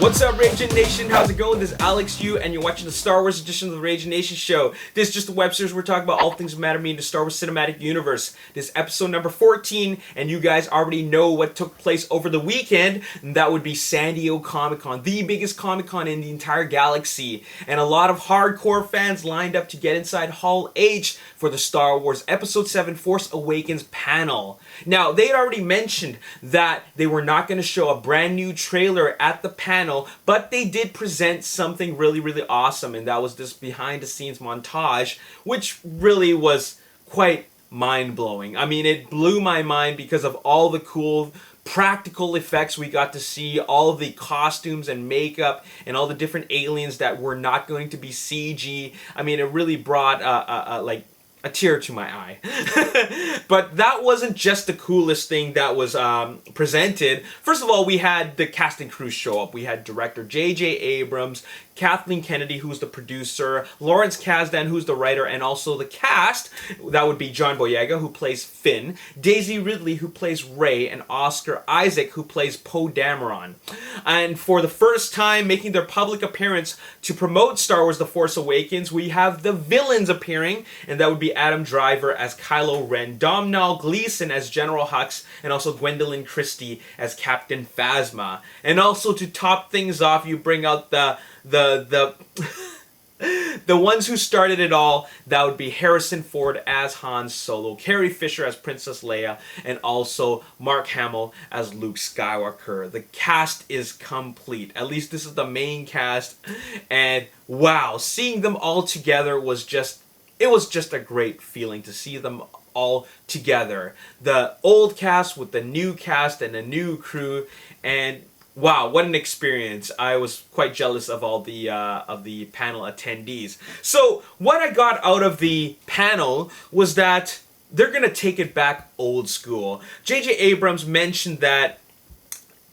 What's up, Ragin Nation? How's it going? This is Alex Yu, and you're watching the Star Wars edition of the Ragin Nation show. This is just a web series where we're talking about all things that matter to me in the Star Wars cinematic universe. This is episode number 14, and you guys already know what took place over the weekend, and that would be San Diego Comic-Con, the biggest Comic-Con in the entire galaxy. And a lot of hardcore fans lined up to get inside Hall H for the Star Wars Episode 7 Force Awakens panel. Now, they had already mentioned that they were not going to show a brand new trailer at the panel, but they did present something really awesome, and that was this behind the scenes montage, which really was quite mind-blowing. I mean, it blew my mind because of all the cool practical effects we got to see, all of the costumes and makeup and all the different aliens that were not going to be CG. I mean, it really brought like a tear to my eye. But that wasn't just the coolest thing that was presented. First of all, we had the cast and crew show up. We had director J.J. Abrams, Kathleen Kennedy, who's the producer, Lawrence Kasdan, who's the writer, and also the cast. That would be John Boyega, who plays Finn, Daisy Ridley, who plays Rey, and Oscar Isaac, who plays Poe Dameron. And for the first time making their public appearance to promote Star Wars The Force Awakens, we have the villains appearing, and that would be Adam Driver as Kylo Ren, Domhnall Gleeson as General Hux, and also Gwendolyn Christie as Captain Phasma. And also to top things off, you bring out the ones who started it all. That would be Harrison Ford as Han Solo, Carrie Fisher as Princess Leia, and also Mark Hamill as Luke Skywalker. The cast is complete. At least this is the main cast. And wow, seeing them all together was just a great feeling to see them all together. The old cast with the new cast and the new crew, and wow, what an experience. I was quite jealous of all the panel attendees. So what I got out of the panel was that they're going to take it back old school. J.J. Abrams mentioned that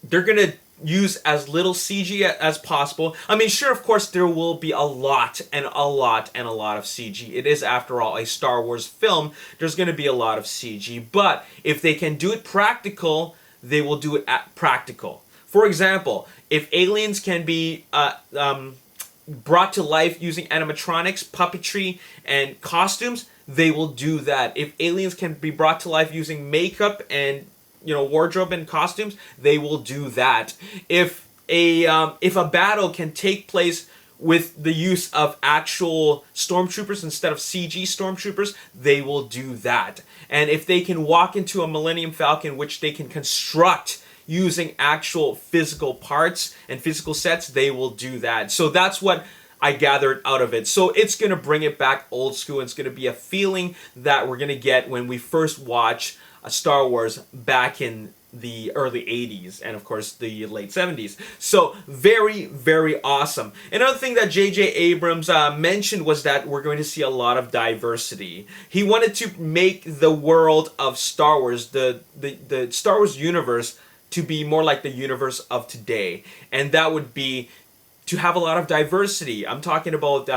they're going to use as little CG as possible. I mean, sure, of course, there will be a lot of CG. It is, after all, a Star Wars film. There's going to be a lot of CG. But if they can do it practical, they will do it practical. For example, if aliens can be brought to life using animatronics, puppetry, and costumes, they will do that. If aliens can be brought to life using makeup and wardrobe and costumes, they will do that. If a battle can take place with the use of actual stormtroopers instead of CG stormtroopers, they will do that. And if they can walk into a Millennium Falcon, which they can construct using actual physical parts and physical sets, they will do that. So that's what I gathered out of it. So it's going to bring it back old school. It's going to be a feeling that we're going to get when we first watch Star Wars back in the early 80s and of course the late 70s. So very awesome. Another thing that J.J. Abrams mentioned was that we're going to see a lot of diversity. He wanted to make the world of Star Wars, the Star Wars universe, to be more like the universe of today. And that would be to have a lot of diversity. I'm talking about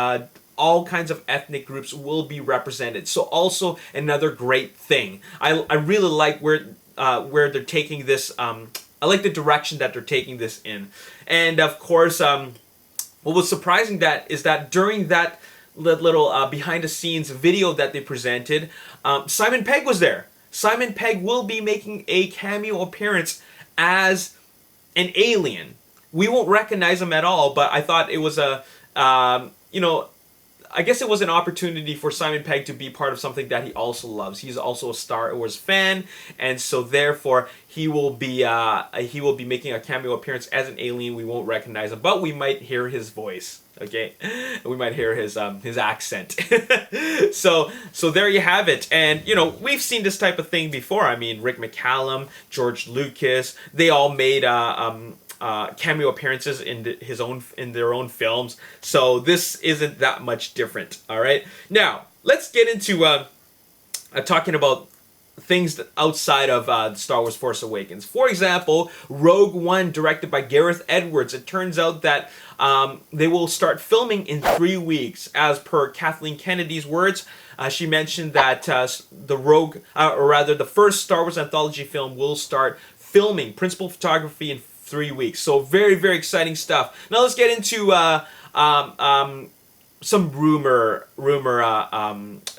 all kinds of ethnic groups will be represented. So also another great thing. I really like where they're taking this. I like the direction that they're taking this in. And of course, what was surprising is that during that little behind the scenes video that they presented, Simon Pegg was there. Simon Pegg will be making a cameo appearance as an alien. We won't recognize him at all, but I thought it was I guess it was an opportunity for Simon Pegg to be part of something that he also loves. He's also a Star Wars fan, and so therefore he will be making a cameo appearance as an alien. We won't recognize him, but we might hear his voice. Okay, we might hear his accent. So there you have it. And we've seen this type of thing before. I mean, Rick McCallum, George Lucas, they all made cameo appearances in their own films. So this isn't that much different. All right. Now let's get into talking about things outside of Star Wars Force Awakens. For example, Rogue One, directed by Gareth Edwards. It turns out that they will start filming in 3 weeks, as per Kathleen Kennedy's words. She mentioned that the first Star Wars anthology film will start filming principal photography and 3 weeks. So very, very exciting stuff. Now let's get into some rumor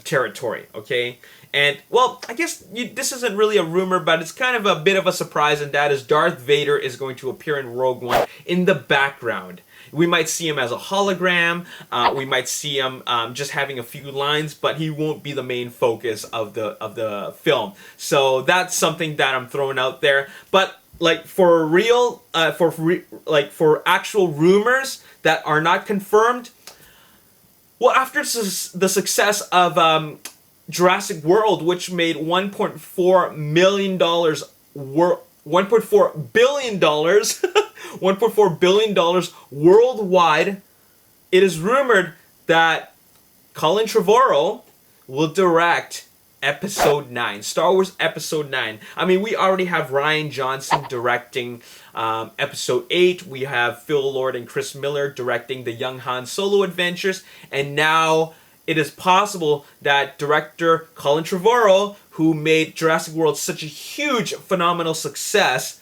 territory, okay? And, well, I guess this isn't really a rumor, but it's kind of a bit of a surprise, and that is Darth Vader is going to appear in Rogue One in the background. We might see him as a hologram, we might see him just having a few lines, but he won't be the main focus of the film. So that's something that I'm throwing out there. But, like, for real, for actual rumors that are not confirmed, well, after the success of Jurassic World, which made $1.4 million, $1.4 billion, $1.4 billion worldwide, it is rumored that Colin Trevorrow will direct Episode 9, Star Wars Episode 9. I mean, we already have Rian Johnson directing Episode 8. We have Phil Lord and Chris Miller directing the Young Han Solo adventures. And now it is possible that director Colin Trevorrow, who made Jurassic World such a huge, phenomenal success,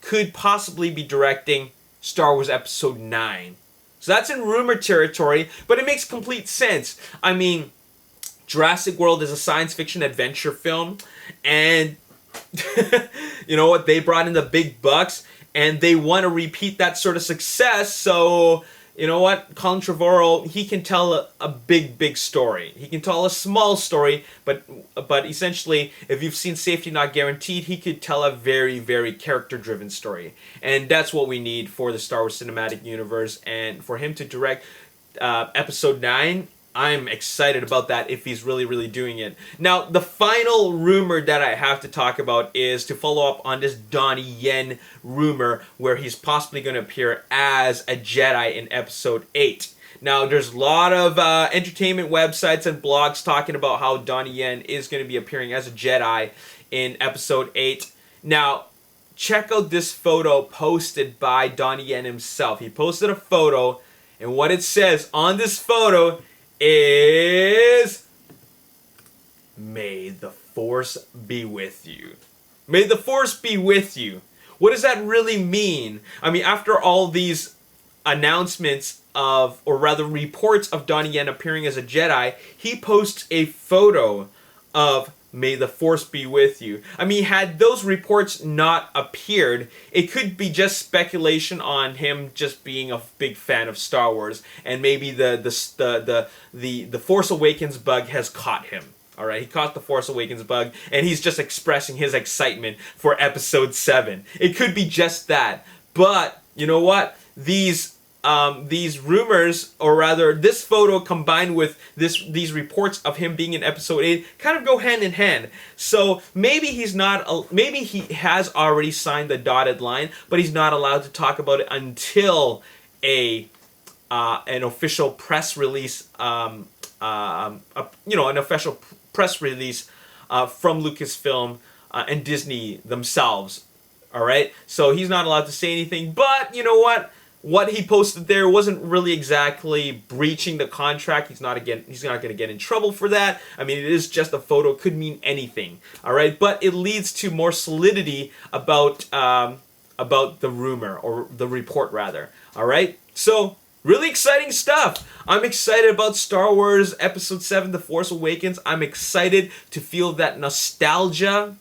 could possibly be directing Star Wars Episode 9. So that's in rumor territory, but it makes complete sense. I mean, Jurassic World is a science fiction adventure film, and you know what? They brought in the big bucks, and they want to repeat that sort of success. So, you know what? Colin Trevorrow, he can tell a big story. He can tell a small story, but essentially, if you've seen Safety Not Guaranteed, he could tell a very, very character-driven story. And that's what we need for the Star Wars Cinematic Universe. And for him to direct Episode 9, I'm excited about that if he's really doing it. Now, the final rumor that I have to talk about is to follow up on this Donnie Yen rumor where he's possibly going to appear as a Jedi in Episode 8. Now, there's a lot of entertainment websites and blogs talking about how Donnie Yen is going to be appearing as a Jedi in Episode 8. Now, check out this photo posted by Donnie Yen himself. He posted a photo, and what it says on this photo is, "May the Force be with you." May the Force be with you. What does that really mean? I mean, after all these announcements of, or rather reports of Donnie Yen appearing as a Jedi, he posts a photo of "May the Force be with you." I mean, had those reports not appeared, it could be just speculation on him just being a big fan of Star Wars, and maybe the Force Awakens bug has caught him. All right, he caught the Force Awakens bug, and he's just expressing his excitement for Episode 7. It could be just that, but you know what? These rumors, or rather this photo combined with these reports of him being in Episode 8 kind of go hand in hand. So maybe maybe he has already signed the dotted line, but he's not allowed to talk about it until an official press release, an official press release from Lucasfilm and Disney themselves. All right, so he's not allowed to say anything, but you know what? What he posted there wasn't really exactly breaching the contract. He's not going to get in trouble for that. I mean, it is just a photo. It could mean anything. All right, but it leads to more solidity about the rumor, or the report rather. All right, so really exciting stuff. I'm excited about Star Wars Episode 7, The Force Awakens. I'm excited to feel that nostalgia.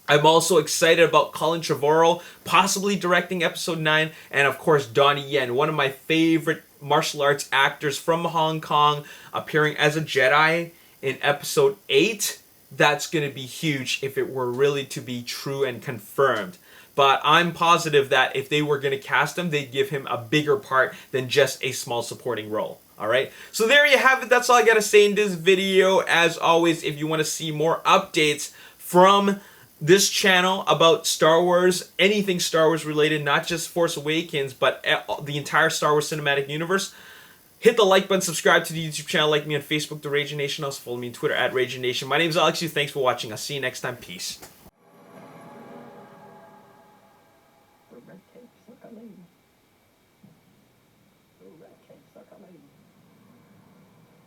I'm also excited about Colin Trevorrow possibly directing Episode 9, and of course Donnie Yen, one of my favorite martial arts actors from Hong Kong, appearing as a Jedi in Episode 8. That's going to be huge if it were really to be true and confirmed. But I'm positive that if they were going to cast him, they'd give him a bigger part than just a small supporting role. Alright, so there you have it. That's all I got to say in this video. As always, if you want to see more updates from this channel about Star Wars, anything Star Wars related, not just Force Awakens, but the entire Star Wars Cinematic Universe, hit the like button, subscribe to the YouTube channel, like me on Facebook, The Ragin Nation. Also follow me on Twitter at Ragin Nation. My name is Alex. Thanks for watching. I'll see you next time. Peace.